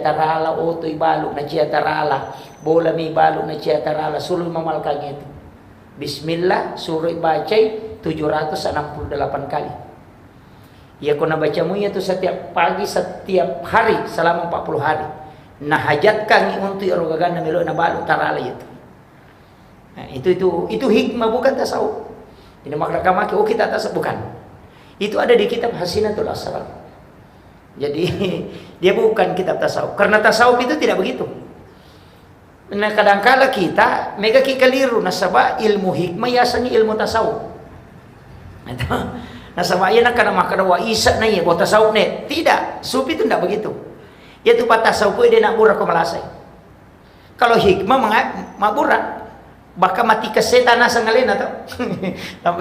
tarala, oto'y balok na siya tarala, bola may balok na siya tarala, suloy mamalkang ito. Bismillah, suro'y bacay, 768 kali. Ya ko nabaca mo ito setiap pagi, setiap hari, selama 40 hari. Nahajatkan untuk irogagan na melo na balok tarala ito. Nah, itu hikmah bukan tasawuf. Ini makna oh kita tasawuf bukan. Itu ada di kitab Hasinatul Asrar. Jadi dia bukan kitab tasawuf. Karena tasawuf itu tidak begitu. Nah kadangkala kita mega keliru nasaba ilmu hikmah yasanya ilmu tasawuf. Nasaba ya nak kana makarawa isa na ya buat tasawuf ne. Tidak, sufi itu tidak begitu. Yaitu pat tasawuf dia nak murah kemalasai. Kalau hikmah mabura. Bahkan mati ke setan asa ngalen atau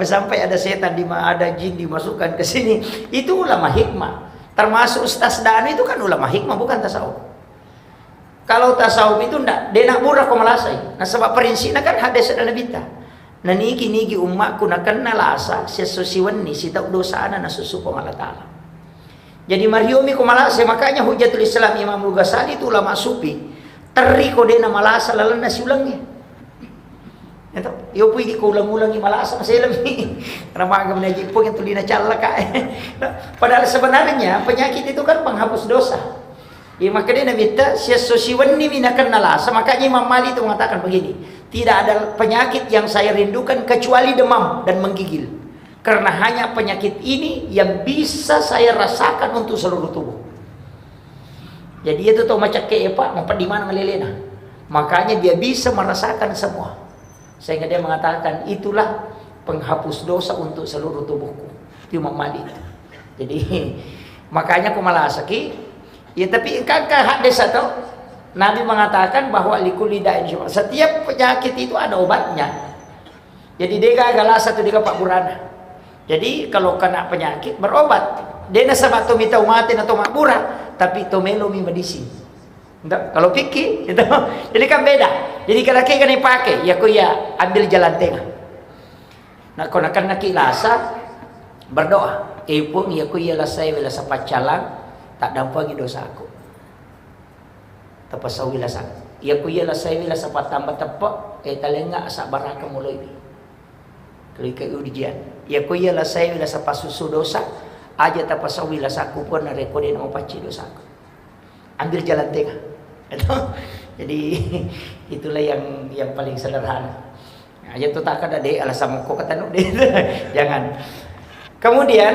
sampai ada setan ada jin dimasukkan ke sini. Itu ulama hikmah. Termasuk Ustaz Dani itu kan ulama hikmah bukan tasawuf. Kalau tasawuf itu ndak, dia nak murah komalasai. Nah sebab prinsipnya kan hadis dan nabita. Nah niki umatku nak kenal asa sesusiwan ni si tak dosa ana na susu Allah Taala. Jadi mariomi komalasai makanya Hujatul Islam Imam Al-Ghazali itu ulama sufi. Teriko dia na malasa lalan na siulangnya. Ito, yo pwede ko ulang-ulang malasa kasi alam ni. Karena magam na jipo yung tuli na chala ka. Padahal sebenarnya penyakit itu kan penghapus dosa. Ya maka dia nabita sosiwan ni minakan nalasa. Makanya Imam Malik itu mengatakan begini, tidak ada penyakit yang saya rindukan kecuali demam dan menggigil. Karena hanya penyakit ini yang bisa saya rasakan untuk seluruh tubuh. Jadi itu tahu macam kayak Pak, mau di mana melelena. Makanya dia bisa merasakan semua. Sehingga dia mengatakan itulah penghapus dosa untuk seluruh tubuhku. Itu Imam Malik. Jadi makanya kumalasaki. Ya tapi kan hadis atau Nabi mengatakan bahwa likulli da'in syifa. Setiap penyakit itu ada obatnya. Jadi dia gagal satu dia Pak Burana. Jadi kalau kena penyakit berobat. Dia nasabak tumita umatin atau makbura, tapi tomelo mi medicine. Kalau fikih itu jadi kan beda. Jadi kalau kita kan dipakai ya kau ya ambil jalan tengah. Nah kau nak kilasa berdoa. Pun ya kau ya lasai wala sapacalang tak dampak dosa aku. Tapasawi lasa. Ya kau ya lasai wala sapatambah tepak talenga asa baraka mulai. Kalau kau ujian. Ya kau ya lasai wala sapasusu dosa aja tapasawi lasa aku pun rekodin mau paci dosa aku. Ambil jalan tengah. Jadi itulah yang paling sederhana. Aja tu tak ada deh alasan kok kata nuk deh. Jangan. Kemudian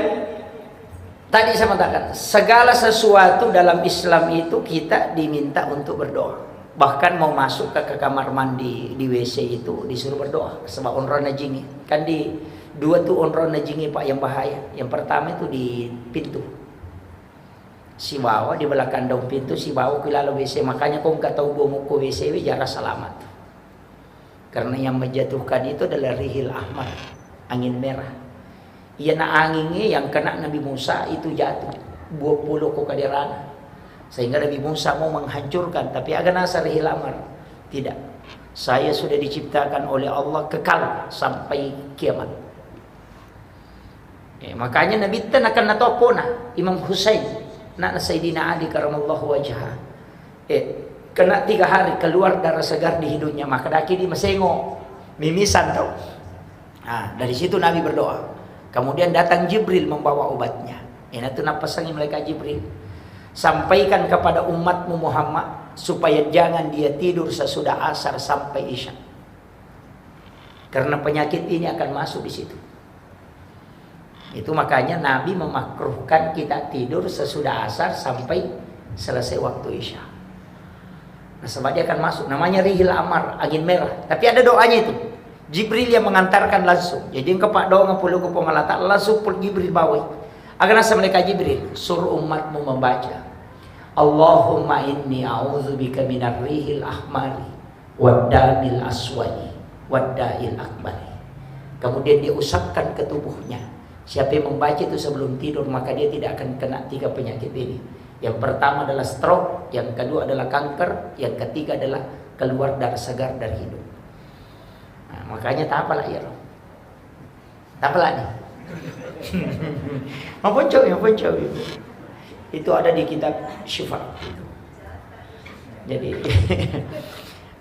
tadi saya mengatakan segala sesuatu dalam Islam itu kita diminta untuk berdoa. Bahkan mau masuk ke kamar mandi di WC itu disuruh berdoa sebab onron najingi. Kan di dua tuh onron najingi Pak yang bahaya. Yang pertama itu di pintu. Si bawa di belakang dong pintu si bawa kilala WC, makanya kau nggak tahu bomo ko WC jarak selamat. Karena yang menjatuhkan itu adalah rihil ahmar, angin merah. Ia na anginnya yang kena Nabi Musa itu jatuh 20 ko kadirana. Sehingga Nabi Musa mau menghancurkan, tapi agak nasa rihil ahmar. Tidak. Saya sudah diciptakan oleh Allah kekal sampai kiamat. Makanya Nabi tan akan natopona Imam Husain nak Sayyidina Ali karamallahu wajhah. Kena 3 hari keluar darah segar di hidungnya, maka daki di mesengo mimisan tau. Nah, dari situ Nabi berdoa. Kemudian datang Jibril membawa obatnya. Ini tuh napasangi malaikat Jibril. Sampaikan kepada umatmu Muhammad supaya jangan dia tidur sesudah asar sampai isya. Karena penyakit ini akan masuk di situ. Itu makanya Nabi memakruhkan kita tidur sesudah asar sampai selesai waktu isya. Nah sebab dia akan masuk. Namanya rihil amar, angin merah. Tapi ada doanya itu. Jibril yang mengantarkan langsung. Jadi kepak doa ngapuluh kupong alata langsung pun Jibril bawa. Agar nasa mereka Jibril suruh umatmu membaca. Allahumma inni a'udzubika minar rihil ahmari waddamil aswadi wadda'il akbari. Kemudian dia usapkan ke tubuhnya. Siapa yang membaca itu sebelum tidur maka dia tidak akan kena 3 penyakit ini. Yang pertama adalah stroke, yang kedua adalah kanker, yang ketiga adalah keluar darah segar dari hidung. Nah, makanya tak apalah ya. Tak apalah nih. Mampun coba. Itu ada di kitab Syifa. Jadi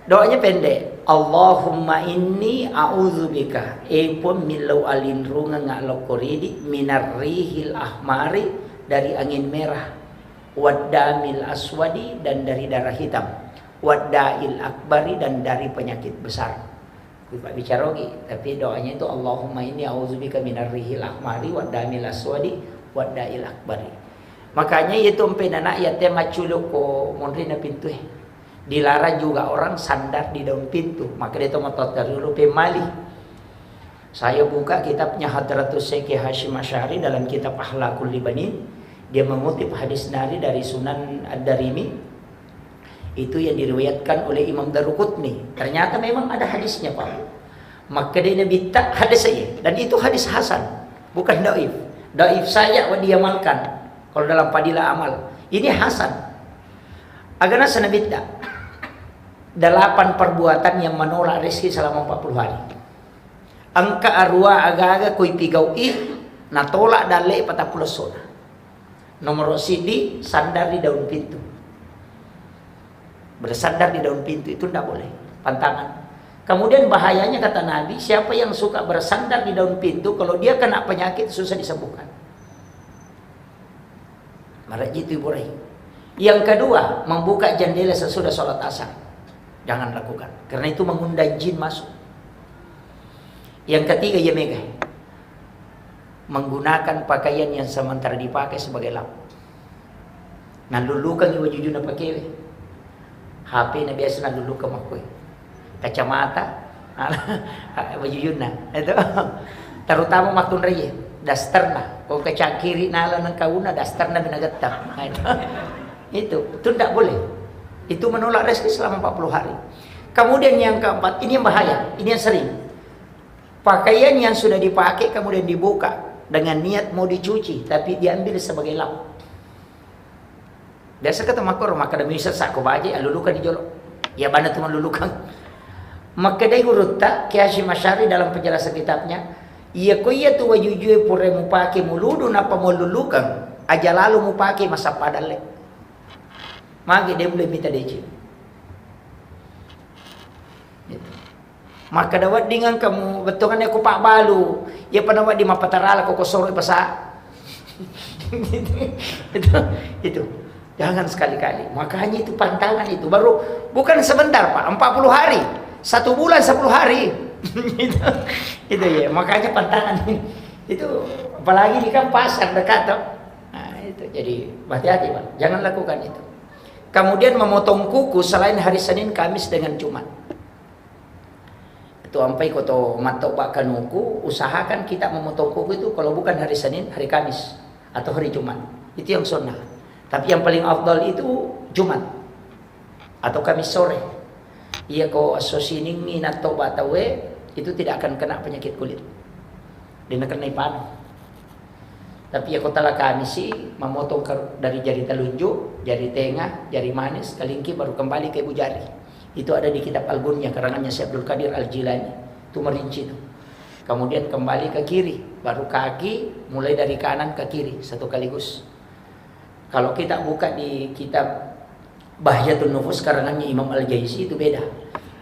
doanya pendek. Allahumma inni a'udzubika epon milau alin runga ngalokoridi minar rihil ahmari, dari angin merah, waddamil aswadi, dan dari darah hitam, waddail akbari, dan dari penyakit besar. Pak bicara lagi, tapi doanya itu Allahumma inni a'udzubika minar rihil ahmari waddamil aswadi waddail akbari. Makanya itu empenanak ya tema culuk ko mondrina pintu dilarang juga orang sandar di daun pintu. Maka dia tomat dulu pemali. Saya buka kitabnya Hadratus Syekh Hashim Asy'ari dalam kitab Akhlaqul Libanin. Dia mengutip hadis Nabi dari Sunan Ad-Darimi. Itu yang diriwayatkan oleh Imam Daruqutni. Ternyata memang ada hadisnya, Pak. Maka dia minta hadis saya, dan itu hadis hasan, bukan dhaif. Dhaif saja diamalkan kalau dalam padilah amal. Ini hasan. Agana sanabidda 8 perbuatan yang menolak rezeki selama 40 hari. Angka arwa aga-aga koi pigau natolak dale patah pulau sona. Nomor sidi sandar di daun pintu. Bersandar di daun pintu itu tidak boleh, pantangan. Kemudian bahayanya kata Nabi, siapa yang suka bersandar di daun pintu, kalau dia kena penyakit susah disembuhkan. Marah itu Ibu Rahim. Yang kedua, membuka jendela sesudah sholat asar. Jangan lakukan, karena itu mengundang jin masuk. Yang ketiga, ya mega, menggunakan pakaian yang sementara dipakai sebagai lap. Nalulukan iwa jujuna pakai HP na biasa nalulukan makoy. Kacamata bajujuna itu terutama makun raya dasterna kau kacang kiri nala nang kauna dasterna binagatam. Itu tidak boleh. Itu menolak rezeki selama 40 hari. Kemudian yang keempat, ini yang bahaya, ini yang sering. Pakaian yang sudah dipakai kemudian dibuka dengan niat mau dicuci, tapi diambil sebagai lap. Biasa kata makor, maka demi sesak ko baje alulukan dijolok. Ya bana tu melulukan. Maka dai urutta Hashim Asy'ari dalam penjelasan kitabnya, iya ko iya tu wajujue pure mu pake muludu napa melulukan, aja lalu mu pake masa padale. Magi dia boleh minta deci. Gitu. Maka dawat dengan kamu betongan aku pak balu, ya panawat di mapatarala ko kosoro pasa. itu. Jangan sekali-kali. Makanya itu pantangan itu baru bukan sebentar, Pak, 40 hari. 1 bulan 10 hari. itu ya, makanya pantangan itu apalagi di kan pasar dekat toh. Nah, itu jadi hati-hati, Pak. Jangan lakukan itu. Kemudian memotong kuku selain hari Senin, Kamis dengan Jumat. Itu sampai koto matok kanuku, usahakan kita memotong kuku itu kalau bukan hari Senin, hari Kamis atau hari Jumat. Itu yang sunnah. Tapi yang paling afdal itu Jumat atau Kamis sore. Iya ko asosining minato batawe itu tidak akan kena penyakit kulit. Dia kena panah. Tapi ya kota Kamis sih memotong dari jari telunjuk, jari tengah, jari manis, kelingking baru kembali ke ibu jari. Itu ada di kitab Al-Gunya karangannya Syekh Abdul Qadir Al-Jilani. Itu merinci itu. Kemudian kembali ke kiri, baru kaki mulai dari kanan ke kiri satu kaligus. Kalau kita buka di kitab Bahjatun Nufus karangannya Imam Al-Jaisi itu beda.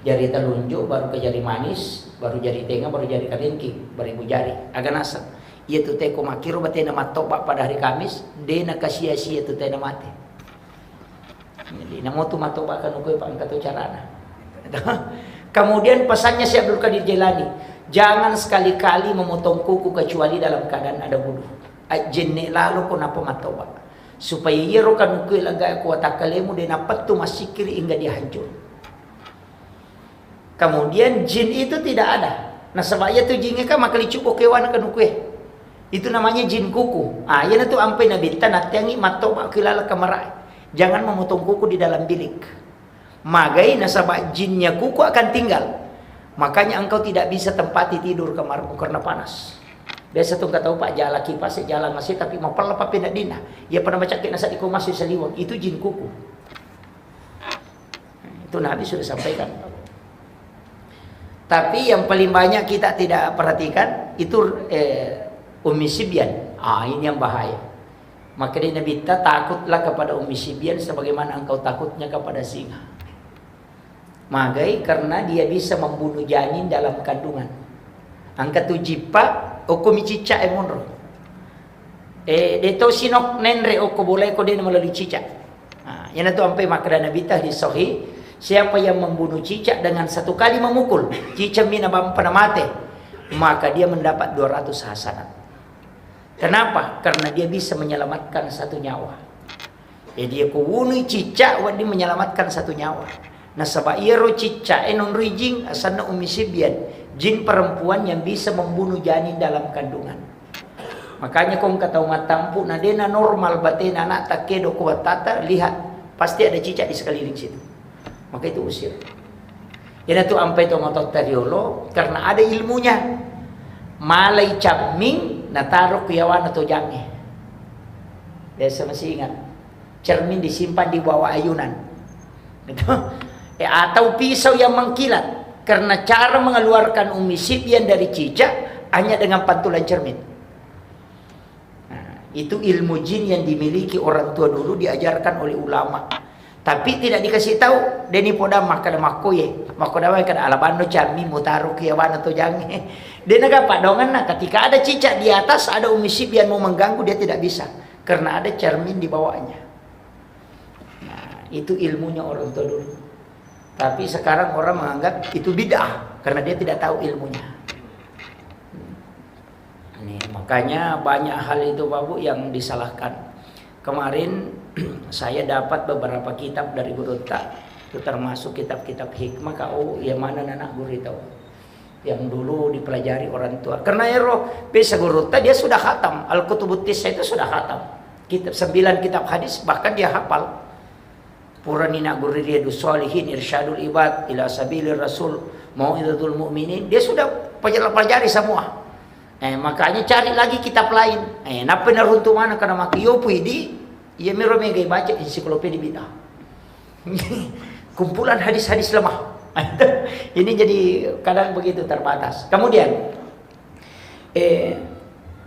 Jari telunjuk baru ke jari manis, baru jari tengah, baru jari kelingking, baru ibu jari. Agak nasab. Ia tu teko makiro batena matobak pada hari Kamis, dena kasia-sia tu tena mate. Jadi namo tu matobak kan ukoy pa angkato carana. Kemudian pesannya Syekh Abdul Qadir Jailani, jangan sekali-kali memotong kuku kecuali dalam keadaan ada wudu. Jenne lalu ko napo matobak. Supaya ia rokan ukoy lagay ko atakalemu dena pattu masikiri hingga dia hancur. Kemudian jin itu tidak ada. Nah sebabnya tu jinnya kan makali cukup kewan kan ukoy. Itu namanya jin kuku. Ah, yan itu ampai nabi tanat yangi matobak kilala kamarai. Jangan memotong kuku di dalam bilik. Magai nasabak jinnya kuku akan tinggal. Makanya engkau tidak bisa tempati tidur kamarmu karena panas. Biasa tuh kata Pak jala kipas jalan masih tapi mau pelapa pindah dina. Ya pernah baca kena saat iku masih seliwang. Itu jin kuku. Itu Nabi sudah sampaikan. Tapi yang paling banyak kita tidak perhatikan itu Umi Sibyan. Ah, ini yang bahaya. Maka dia Nabi takutlah kepada Ummi Sibyan sebagaimana engkau takutnya kepada singa. Magai karena dia bisa membunuh janin dalam kandungan. Angka tu jipa oko micica emonro. Deto sinok nenre oko boleh ko dia melalui cicak. Yang itu sampai maka Nabi di sahih, siapa yang membunuh cicak dengan satu kali memukul, cicak mina pada mati, maka dia mendapat 200 hasanat. Kenapa? Karena dia bisa menyelamatkan satu nyawa. Jadi dia kubunuh cicak, dia menyelamatkan satu nyawa. Nah sebab ia ro cicak non rijing asana Ummi Sibyan, jin perempuan yang bisa membunuh janin dalam kandungan. Makanya kong kata umat tampu, nadena normal batin anak takedo kuat tata, lihat pasti ada cicak di sekeliling situ. Maka itu usir. Ini tuh ampai to ngotot tariolo karena ada ilmunya. Malai caming nataruh kiawan atau jange. Biasa masih ingat. Cermin disimpan di bawah ayunan. Gitu. Atau pisau yang mengkilat. Karena cara mengeluarkan Ummi Sibyan dari cicak hanya dengan pantulan cermin. Nah, itu ilmu jin yang dimiliki orang tua dulu, diajarkan oleh ulama. Tapi tidak dikasih tahu. Deni poda makan makoye. Makoda kada alabano cami mutaruh kiawan atau jange. Dia nagapa dongan nah ketika ada cicak di atas, ada Ummi Sibyan mau mengganggu, dia tidak bisa karena ada cermin di bawahnya. Nah, itu ilmunya orang tua dulu. Tapi sekarang orang menganggap itu bid'ah karena dia tidak tahu ilmunya. Ini makanya banyak hal itu Bapak yang disalahkan. Kemarin saya dapat beberapa kitab dari Guru Tak, itu termasuk kitab-kitab hikmah kau yang mana anak guru tahu. Yang dulu dipelajari orang tua. Karena bisa Guru Tak dia sudah khatam. Al-Kutubut Tis'ah itu sudah khatam. Kitab 9 kitab hadis bahkan dia hafal. Puranina Guru Riyadus Shalihin, Irsyadul Ibad ila Sabilir Rasul, Mau'izatul Mu'minin, dia sudah pelajari semua. Makanya cari lagi kitab lain. Napa naruntu mana karena maki yo puidi, ia mirome gay baca ensiklopedia bid'ah. Kumpulan hadis-hadis lemah. Ini jadi kadang begitu terbatas. Kemudian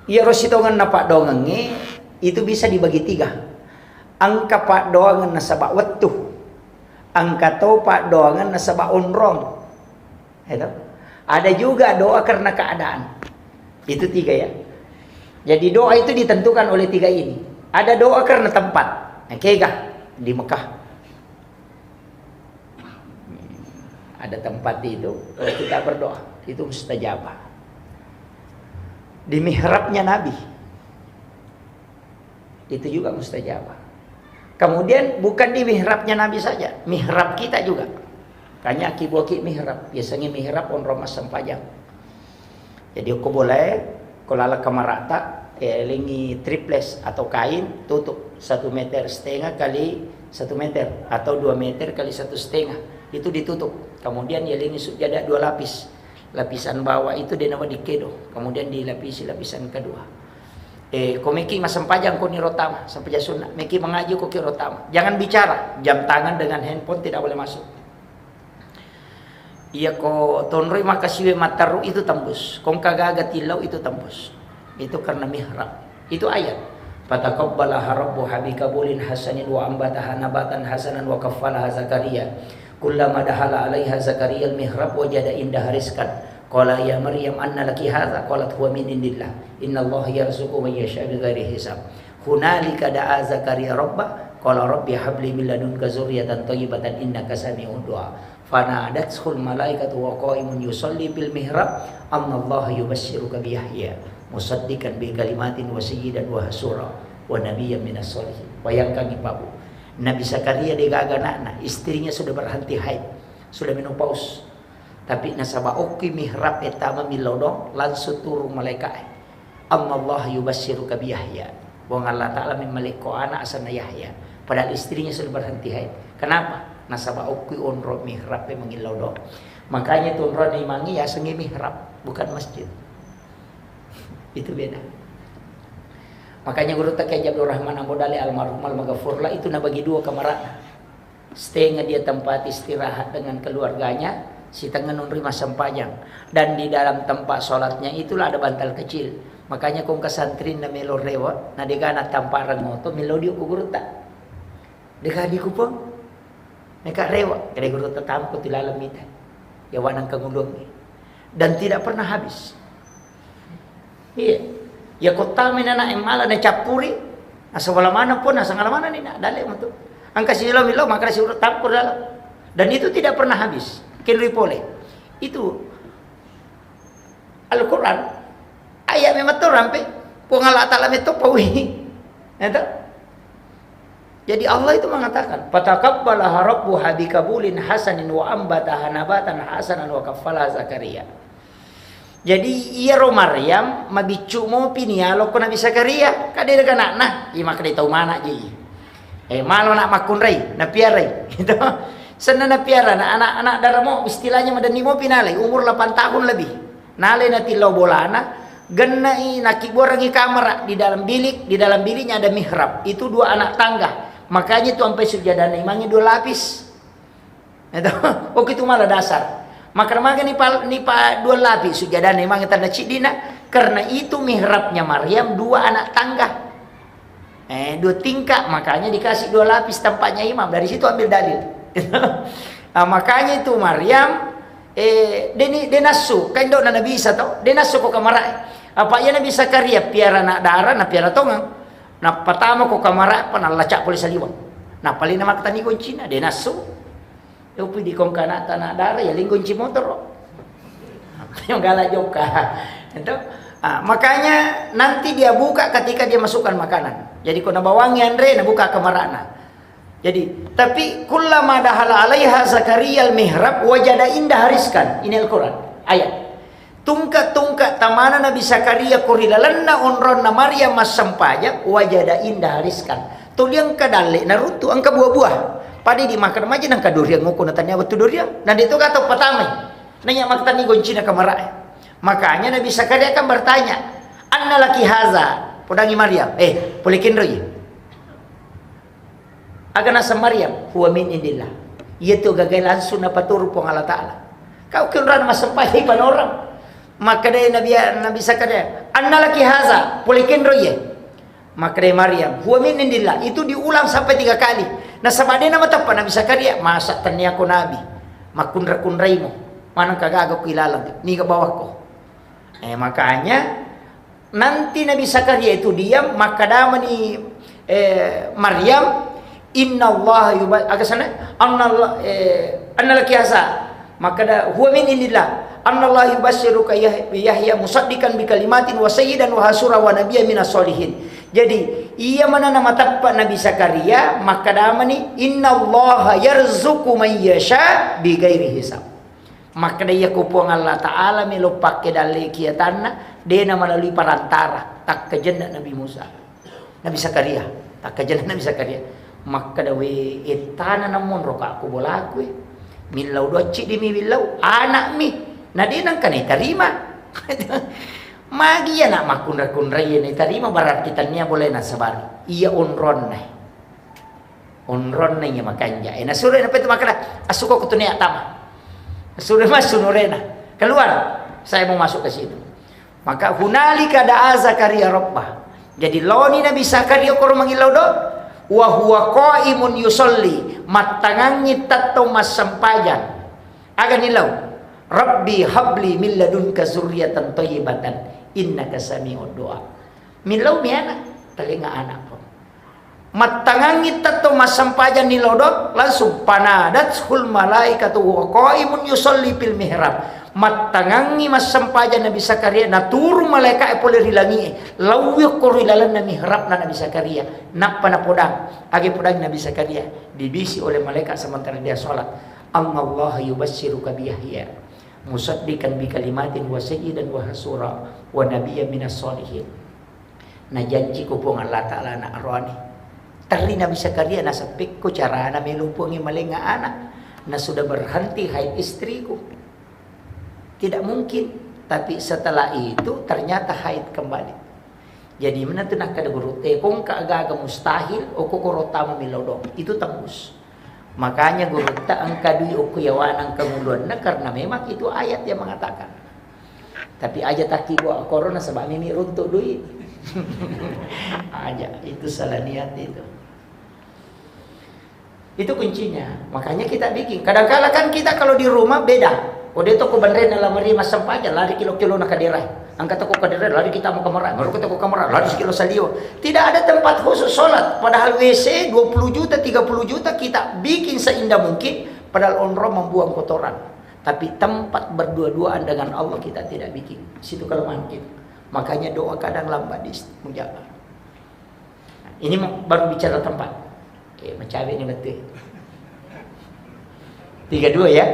ia rositongan napa dongange itu bisa dibagi 3. Angka pak doangan nasabak wetuh, angka to pak doangan nasabak onrong. Itu ada juga doa karena keadaan. Itu 3 ya. Jadi doa itu ditentukan oleh 3 ini. Ada doa karena tempat. Kegah di Mekah. Ada tempat itu kita berdoa, itu mustajabah. Di mihrabnya Nabi, itu juga mustajabah. Kemudian bukan di mihrabnya Nabi saja, mihrab kita juga. Kanya kiboki mihrab, biasanya mihrab on romas sempajang. Jadi aku boleh kalau ala kamarata lingi triples atau kain tutup 1,5 meter kali 1 meter atau 2 meter kali 1,5 itu ditutup. Kemudian ya lingi sujada 2 lapis. Lapisan bawah itu dia nama dikedo, kemudian dilapisi lapisan kedua. Komiki masam pajang ko ni rotama sampai sunnah. Meki mengaji ko ki rotama. Jangan bicara, jam tangan dengan handphone tidak boleh masuk. Iya ko tonroi makasiwe mataru itu tembus. Kong kagaga tilau itu tembus. Itu karena mihrab. Itu ayat. Fataqabbalaha rabbu habikabulin hasanin wa ambataha nabatan hasanan wa kaffalaha Zakaria. Kullama dahala 'alaiha Zakaria al-mihrab wajada indaha rizqan. Qala ya Maryam anna laki hadza? Qalat huwa min indillah. Innallaha yarzuqu man yasha' bighairi hisab. Hunalika da'a Zakaria rabbah qala rabbi habli min ladunka dzurriyyatan thayyibatan innaka sami'ud du'a. Fanadatul malaikatu wa qaimun yusalli bil mihrab annallaha yubasyshiruka bi Yahya musaddiqan bi kalimatin wa sayyidan wa hasura wa nabiyyan minas sholihin. Bayangkan Ibu, Nabi Zakaria digaga anak, istrinya sudah berhenti haid, sudah menopause. Tapi nasaba oki mihrab etama milodo langsung turun malaikat. Annallaha yubasyshiruka bi Yahya. Wa Allah Ta'ala memiliki anak asana Yahya. Padahal istrinya sudah berhenti haid. Kenapa? Nasaba ukui onro mihrab mengilodo. Makanya tu onro imangi ya sengi mihrab, bukan masjid. Itu beda. Makanya Guru Tak Abdul Rahman Ambodali almarhum al-maghfurlah itu na bagi 2 kamarana. Setengah dia tempat istirahat dengan keluarganya, si tengah nunri masam pajang. Dan di dalam tempat sholatnya itulah ada bantal kecil. Makanya kung kasantrin na melo rewa, na digana tamparan mo to, melo diyo ko guruta. Digadi ko po. Neka rewa, kaya guruta tampo tilalamitan. Yawan ang kangulong. Dan tidak pernah habis. Iya. Ya kotami na emala na capuri, asa wala mana pun, asa ngalamana ni na dali mo to. Ang kasilaw-milaw, maka surut tampur dalam. Dan itu tidak pernah habis. Kinri pole. Itu Al-Quran. Ayat memang tu rampe. Kung Allah Ta'ala itu pawi. Jadi Allah itu mengatakan, "Fataqabbalaha rabbuha bikabulin hasanin wa ambataha nabatan hasanan wa kaffalaha Zakaria." Jadi iya ro Maryam mabicu mo pinialo ko Nabi Zakaria kade daga na ima kade tau mana ji. Malo nak makunrai na piarai. Gitu. Sana na piara na anak-anak daramo istilahnya madani mo pinalay umur 8 tahun lebih. Nalay na tilaw bolana genai nakiborangi kamera di dalam biliknya ada mihrab. Itu 2 anak tangga. Makanya itu sampai sujadana imangnya 2 lapis. Itu oh itu malah dasar. Maka ni pa 2 lapis sujadana imangnya tanda cidina karena itu mihrabnya Maryam 2 anak tangga. 2 tingkat, makanya dikasih 2 lapis tempatnya imam. Dari situ ambil dalil. Nah, makanya itu Maryam denasu kan dok na Nabi Isa tau denasu ko kamara apa ya Nabi Zakaria piara na darah na piara tongang na pertama ko kamara panalacak polis saliwang na paling nama katani Cina denasu yo pidi kong kana tanah darah ya lingkon motor yang galak joka itu makanya nanti dia buka ketika dia masukkan makanan jadi kau nabawangi Andre na buka kamarana. Jadi, tapi kullama dahala alaiha Zakaria al-mihrab wajada indah hariskan. Ini Al-Quran, ayat. Tungkat-tungkat tamana Nabi Zakaria kurilalanna onronna Maryam masampaja wajada indah hariskan. Tuliang kadale narutu angka buah-buah. Padi dimakan maja nang kaduriang nguko natanya waktu duriang. Dan itu kata pertama. Nanya maktani goncina kamara. Makanya Nabi Zakaria akan bertanya, "Anna laki haza?" Podangi Maryam, polikin roy. Agana sa Maryam huwa min indillah. Itu gagal langsung na paturo po Allah Ta'ala. Kau kinran masampay pan orang. Maka day Nabi Zakaria, "Anna laki haza?" Polikin roye. Maka day Maryam, huwa min indillah. Itu diulang sampai 3 kali. Nah sabade na matapa Nabi Zakaria, masa tanya ko Nabi. Makunra-kunray mo. Manang kagagaw ko ilalang. Ni ka bawah ko. Makanya nanti Nabi Zakaria itu diam, maka dama ni Maryam Inna Allah agak anna laki hasa maka da huwa min indillah anna Allah yubashiruka Yahya musaddiqan bi kalimatin wa sayyidan wa hasura wa nabiyyan minas solihin. Jadi ia mana nama tappa Nabi Zakaria maka damani inna Allah yarzuqu man yasha bi ghairi hisab. Maka dia kupuang Allah Ta'ala melupak ke dalai kiatanna dia melalui perantara tak kejendak Nabi Musa Nabi Zakaria tak kejendak Nabi Zakaria. Maka dawe itana namun roka aku bola aku milau doci di mi milau anak mi na dia nang kan terima magi ya nak makun-rakun raya ni terima barat kita nia boleh na sabar iya onron ya makanya na sura na petu makana asuko ko tunia tama sura mas sunurena keluar saya mau masuk ke situ maka hunalika da'a Zakaria rabbah jadi loni Nabi Zakaria ko mangilau do wa huwa qaimun yusolli matangangi tatto masampajan aga nilaw rabbi habli min ladunka zurriyatan thayyibatan innaka sami'ud du'a milaw miana telinga anak po matangangi tatto masampajan nilaw do langsung panadatul malaikatu wa qaimun yusolli fil mihrab matangangi masampajan Nabi Zakaria naturu malaikat pole rilangi lawyo ko rilalan na mihrab na Nabi Zakaria napana podang agi podang Nabi Zakaria dibisi oleh malaikat sementara dia salat Allah yubashiruka bi Yahya musaddiqan bi kalimatin wa sayyidan wa hasura wa nabiyyan minas solihin na janji ko po Allah Ta'ala na arwani tali Nabi Zakaria na sapik ko cara na melumpungi malinga anak na sudah berhenti haid istriku. Tidak mungkin, tapi setelah itu ternyata haid kembali. Jadi mana tu nak kada guru kong kaaga mustahil o ko korota mo milodong. Itu tembus. Makanya guru ta ang kadui o kuyawanang kangulon na karena memang itu ayat yang mengatakan. Tapi aja taki gua corona sebab mimi runtuh duit. Aja itu salah niat itu. Itu kuncinya. Makanya kita bikin. Kadang-kala kan kita kalau di rumah beda. Ode toko bandre dalam meri masam paja lari kilo-kilo nak kadirai. Angkat toko kadirai lari kita mau kamar. Baru kita ke kamar lari sekilo salio. Tidak ada tempat khusus sholat. Padahal WC 20 juta, 30 juta kita bikin seindah mungkin. Padahal onro membuang kotoran. Tapi tempat berdua-duaan dengan Allah kita tidak bikin. Situ kelemahan kita. Makanya doa kadang lambat dimustajab. Ini baru bicara tempat. Oke, mencari ini betul. 32 ya.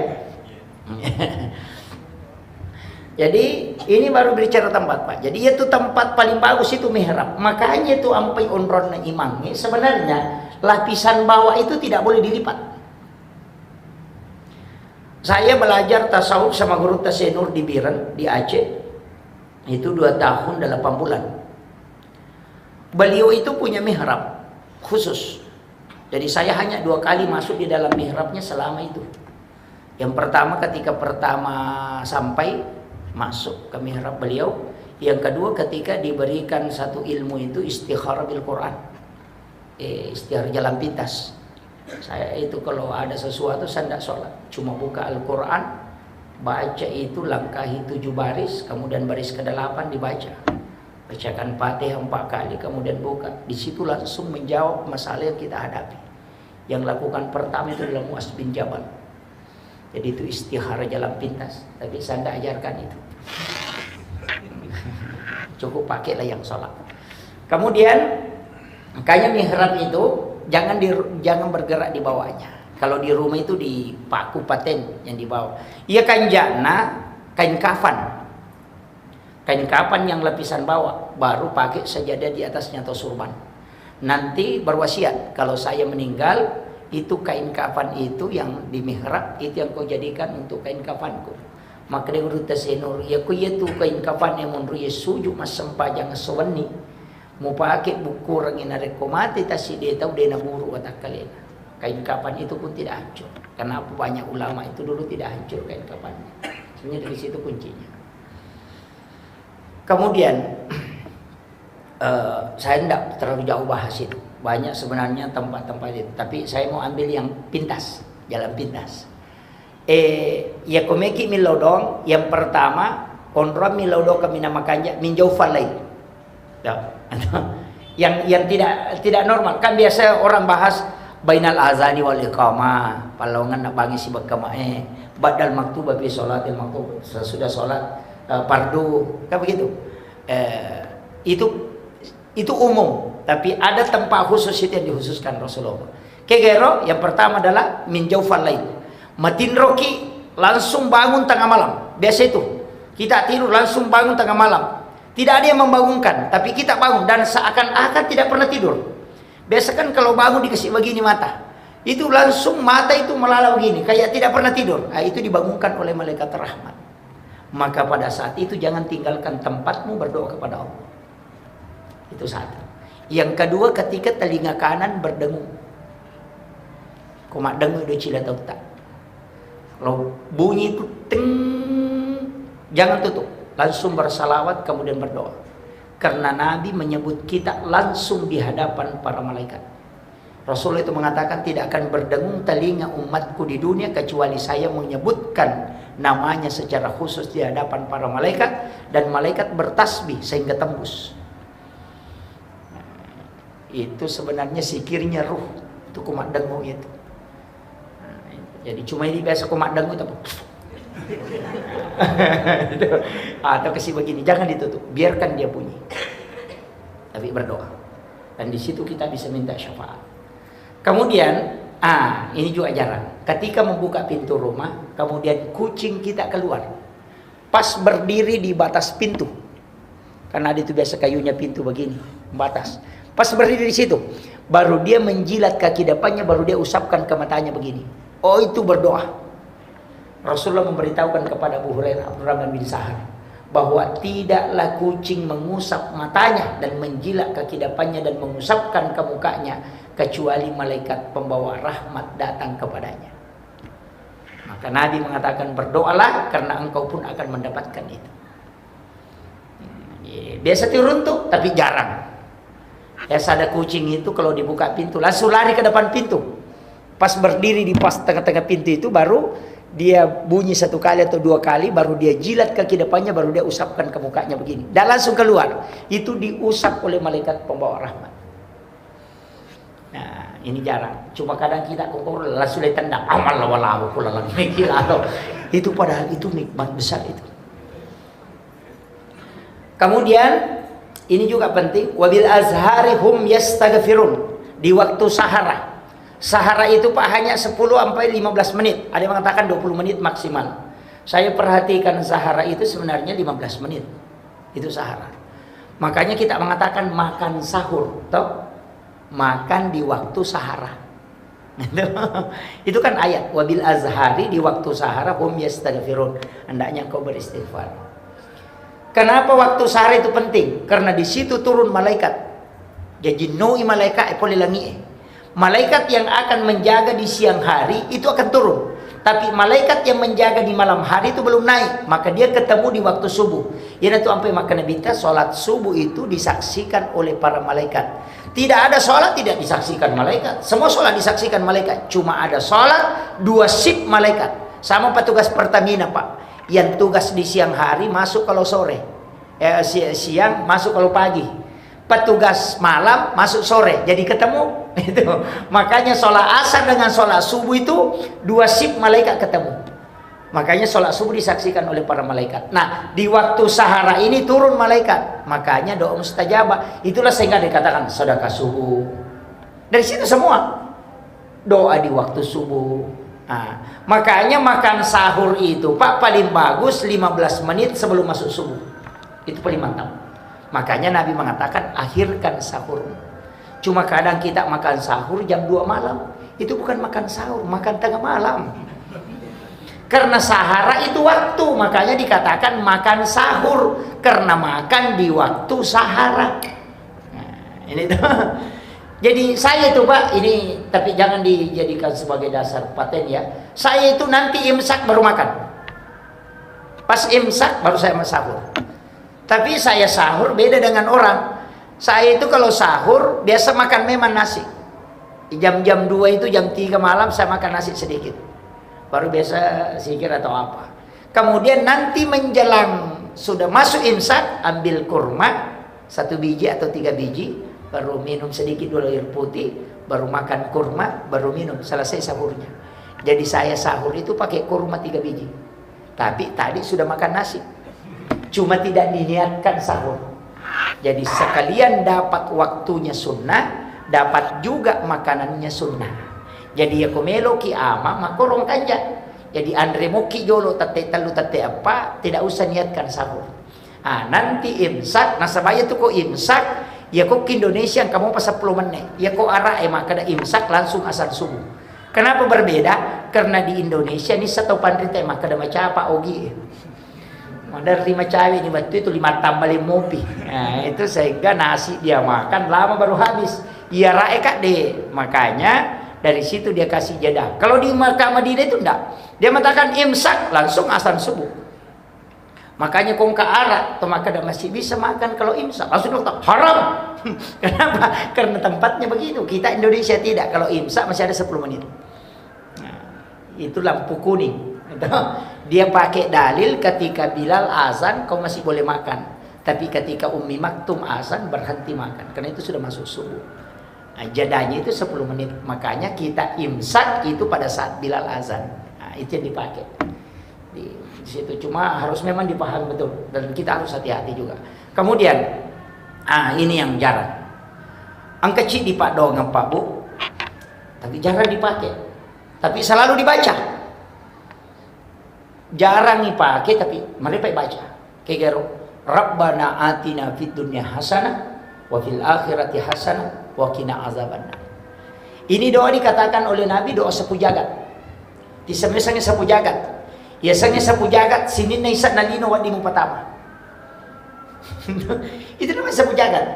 Jadi ini baru bicara tempat, Pak. Jadi itu tempat paling bagus itu mihrab. Makanya itu ampai onron imamnya sebenarnya lapisan bawah itu tidak boleh dilipat. Saya belajar tasawuf sama guru Tasenur di Biren, di Aceh. Itu 2 tahun 8 bulan. Beliau itu punya mihrab khusus. Jadi saya hanya 2 kali masuk di dalam mihrabnya selama itu. Yang pertama ketika pertama sampai masuk ke mihrab beliau. Yang kedua ketika diberikan satu ilmu itu istikharah bil Quran. Istikharah jalan pintas. Saya itu kalau ada sesuatu saya tidak sholat, cuma buka Al-Quran, baca itu langkahi 7 baris, kemudian baris ke-8 dibaca, bacakan Fatihah 4 kali, kemudian buka. Di situ langsung menjawab masalah yang kita hadapi. Yang lakukan pertama itu adalah Mu'az bin Jabal. Jadi itu istikharah jalan pintas, tapi saya tidak ajarkan itu. Cukup pakailah yang sholat. Kemudian makanya mihrab itu jangan bergerak di bawahnya. Kalau di rumah itu di paku paten yang di bawah. Iya kain jana, kain kafan. Kain kafan yang lapisan bawah, baru pakai sajadah di atasnya atau surban. Nanti berwasiat, kalau saya meninggal, itu kain kafan itu yang di mihrab, itu yang kau jadikan untuk kain kafanku. Maka dia urut Tasenur, ya ku itu kain kafan yang menurut sujuk mas sempajang sewani. Mau pakai buku orang yang ada komati tasi dia tahu dia naburu kata kalian. Kain kapan itu pun tidak hancur. Kenapa banyak ulama itu dulu tidak hancur kain kapannya. Sebenarnya dari situ kuncinya. Kemudian saya tidak terlalu jauh bahas itu. Banyak sebenarnya tempat-tempat itu. Tapi saya mau ambil yang pintas, jalan pintas. Ya komeki milodong yang pertama konra milodo kami namakannya minjaufalai. Ya. yang tidak normal kan biasa orang bahas bainal azani wal iqamah palongan nak bangi si bakamae badal maktub bi salatil maktub sesudah salat fardu kan begitu. Itu umum, tapi ada tempat khusus itu yang dikhususkan Rasulullah. Kegero yang pertama adalah min jaufal lail. Matin roki langsung bangun tengah malam. Biasa itu. Kita tidur langsung bangun tengah malam. Tidak ada yang membangunkan, tapi kita bangun dan seakan-akan tidak pernah tidur. Biasa kan kalau bangun dikasih begini mata, itu langsung mata itu melalau begini, kayak tidak pernah tidur. Nah, itu dibangunkan oleh malaikat rahmat. Maka pada saat itu jangan tinggalkan tempatmu berdoa kepada Allah. Itu satu. Yang kedua ketika telinga kanan berdengung. Komak dengung udah cila tahu tak. Kalau bunyi itu ting, jangan tutup. Langsung bersalawat kemudian berdoa. Karena Nabi menyebut kita langsung di hadapan para malaikat. Rasulullah itu mengatakan tidak akan berdengung telinga umatku di dunia kecuali saya menyebutkan namanya secara khusus di hadapan para malaikat dan malaikat bertasbih sehingga tembus. Itu sebenarnya sikirnya ruh itu kumat dengung itu. Jadi cuma ini biasa kumat dengung tapi atau kasih begini, jangan ditutup, biarkan dia bunyi, tapi berdoa. Dan di situ kita bisa minta syafaat. Kemudian, ini juga jarang. Ketika membuka pintu rumah, kemudian kucing kita keluar, pas berdiri di batas pintu, karena ada itu biasa kayunya pintu begini, batas. Pas berdiri di situ, baru dia menjilat kaki depannya, baru dia usapkan ke matanya begini. Oh, itu berdoa. Rasulullah memberitahukan kepada Abu Hurairah Abdurrahman bin Sahar bahwa tidaklah kucing mengusap matanya dan menjilat kaki depannya dan mengusapkan ke mukanya kecuali malaikat pembawa rahmat datang kepadanya. Maka Nabi mengatakan berdoalah karena engkau pun akan mendapatkan itu. Biasa turun tuh, tapi jarang. Ya, ada kucing itu kalau dibuka pintu langsung lari ke depan pintu. Pas berdiri di pas tengah-tengah pintu itu baru dia bunyi 1 kali atau 2 kali, baru dia jilat kaki depannya, baru dia usapkan ke mukanya begini. Dan langsung keluar. Itu diusap oleh malaikat pembawa rahmat. Nah, ini jarang. Cuma kadang kita kumpul langsung ditendang. Amal lawalahu kulalang mikila. Itu padahal itu nikmat besar itu. Kemudian ini juga penting, wabil azhari hum yastaghfirun, di waktu sahara. Sahara itu Pak hanya 10 sampai 15 menit. Ada yang mengatakan 20 menit maksimal. Saya perhatikan sahara itu sebenarnya 15 menit. Itu sahara. Makanya kita mengatakan makan sahur, toh? Makan di waktu sahara. Itu kan ayat, wabil azhari, di waktu sahara hum yastaghfirun. Hendaknya kau beristighfar. Kenapa waktu sahara itu penting? Karena di situ turun malaikat. Jadi noi malaikat langi. Malaikat yang akan menjaga di siang hari itu akan turun. Tapi malaikat yang menjaga di malam hari itu belum naik. Maka dia ketemu di waktu subuh. Yang itu sampai maka Nabi kita sholat subuh itu disaksikan oleh para malaikat. Tidak ada sholat tidak disaksikan malaikat. Semua sholat disaksikan malaikat. Cuma ada sholat 2 shift malaikat. Sama petugas Pertamina Pak. Yang tugas di siang hari masuk kalau sore, siang masuk kalau pagi. Petugas malam masuk sore, jadi ketemu. Itu makanya sholat asar dengan sholat subuh itu 2 shift malaikat ketemu. Makanya sholat subuh disaksikan oleh para malaikat. Nah, di waktu sahara ini turun malaikat, makanya doa mustajabah. Itulah sehingga dikatakan sedekah subuh. Dari situ semua doa di waktu subuh. Nah, makanya makan sahur itu Pak paling bagus 15 menit sebelum masuk subuh. Itu paling mantap. Makanya Nabi mengatakan akhirkan sahur. Cuma kadang kita makan sahur jam 2 malam. Itu bukan makan sahur, makan tengah malam. Karena sahara itu waktu, makanya dikatakan makan sahur. Karena makan di waktu sahara. Nah, ini tuh. Jadi saya itu Pak, ini tapi jangan dijadikan sebagai dasar paten ya. Saya itu nanti imsak baru makan. Pas imsak baru saya sahur. Tapi saya sahur beda dengan orang. Saya itu kalau sahur biasa makan memang nasi. Jam-jam 2 itu jam 3 malam saya makan nasi sedikit. Baru biasa zikir atau apa. Kemudian nanti menjelang sudah masuk imsak, ambil kurma 1 biji atau 3 biji. Baru minum sedikit dulu air putih, baru makan kurma, baru minum, selesai sahurnya. Jadi saya sahur itu pakai kurma 3 biji. Tapi tadi sudah makan nasi. Cuma tidak diniatkan sahur. Jadi sekalian dapat waktunya sunnah, dapat juga makanannya sunnah. Jadi ya komelo ki ama makorong kanja. Jadi andre moki jolo tate talu tate apa, tidak usah niatkan sahur. Nanti imsak, nasabaya tuh kok imsak. Ya kok ke Indonesia kamu pas 10 menit. Ya kok arah maka ada imsak langsung asal subuh. Kenapa berbeda? Karena di Indonesia ini satu pandri tema kada macam apa ogi. Ada 5 cawe di batu itu 5 tambah 5 mopi. Nah, itu sehingga nasi dia makan lama baru habis. Ya rae kak deh. Makanya dari situ dia kasih jeda. Kalau di Makkah Madinah itu enggak. Dia mengatakan imsak langsung asal subuh. Makanya kong ke arah, maka masih bisa makan kalau imsak. Langsung dokter, haram. Kenapa? Karena tempatnya begitu. Kita Indonesia tidak. Kalau imsak masih ada 10 menit. Nah, itu lampu kuning. Dia pakai dalil ketika Bilal azan, kau masih boleh makan. Tapi ketika Ummi Maktum azan, berhenti makan. Karena itu sudah masuk subuh. Nah, jadanya itu 10 menit. Makanya kita imsak itu pada saat Bilal azan. Nah, itu yang dipakai. Di situ cuma harus memang dipahami betul dan kita harus hati-hati juga. Kemudian ini yang jarang. Ang kecil dipak doang Pak Bu. Tapi jarang dipakai. Tapi selalu dibaca. Jarang dipakai tapi mereka baca. Kayak Rabbana atina fid dunya hasanah wa fil akhirati hasanah wa qina azabannar. Ini doa dikatakan oleh Nabi doa sapu jagat. Disemesangnya sapu jagat. Biasanya sapu jagat sinin na isa nalino wadi mo patama. Itu namanya sapu jagat.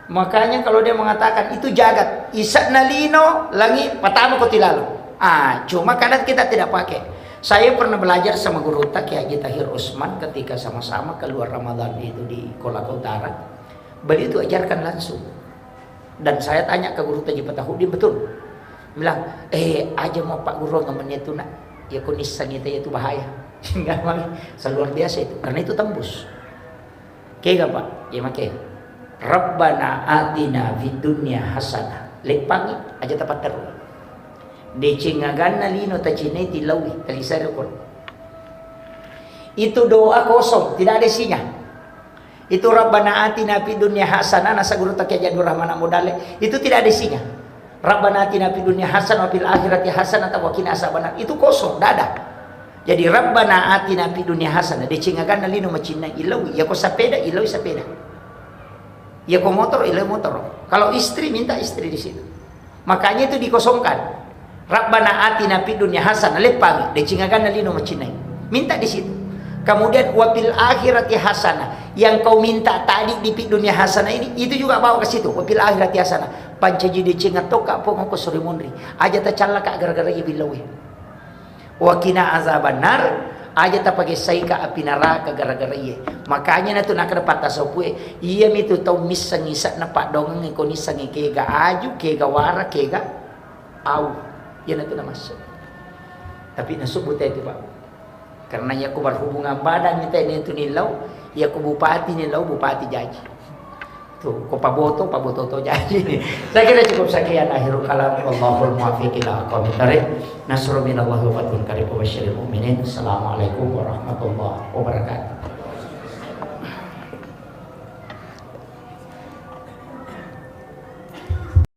Makanya kalau dia mengatakan itu jagat, isa nalino langi patama ko tilalo. Cuma kadang kita tidak pakai. Saya pernah belajar sama guru tak Haji Tahir Usman ketika sama-sama keluar Ramadan itu di Kolaka Utara. Beliau itu ajarkan langsung. Dan saya tanya ke guru Taji Patahudin, betul. Bilang, aja mau Pak Guru ngamennya itu nak. Ya kondisi itu bahaya. Enggak mau. Luar biasa itu. Karena itu tembus. Oke gak Pak? Ya make. Rabbana atina fid dunya hasanah. Lepangi aja tepat terus. Decingaganna lino tacine tilawi talisarukun. Itu doa kosong, tidak ada isinya. Itu Rabbana atina fid dunya hasanah, nasa guru tak Jadur Rahman Modale, itu tidak ada isinya. Rabbana atina fid dunya hasanah wa fil akhirati hasanah wa qina azabannar. Itu kosong, tidak ada. Jadi Rabbana atina fid dunya hasanah, decingaganna lino macina ilawi, ya ko sepeda ilawi sepeda. Ya ko motor ilawi motor. Kalau istri minta istri di situ. Makanya itu dikosongkan. Rabbana atina fid dunya hasanah, lepang decingaganna lino macina. Minta di situ. Kemudian wabil akhirati hasanah, yang kau minta tadi di dunia hasanah ini, itu juga bawa ke situ. Wabil akhirati hasanah, pancaji de cengat toka pokok ko sore munri. Aja ta calla ka gara-gara ibilawi. Wa qina azabannar, aja ta pakai saika api neraka gara-gara iye. Makanya natu nak dapat tasawuf iya mitu tau misang-isak na pak dongeng ko nisang kega aju, kega wara, kega au. Ya natu na masuk. Tapi nasubut itu Pak. Karena ya aku berhubungan badan minta ini itu nilau, ya aku bupati nilau, bupati jaji. Tuh, kok paboto to jaji. Saya kira cukup sekian akhirul kalam. Allahul muwaffiq ila aqwamit thariq. Nasrun minallahi wa fathun qarib wa basyiril mu'minin. Assalamualaikum warahmatullahi wabarakatuh.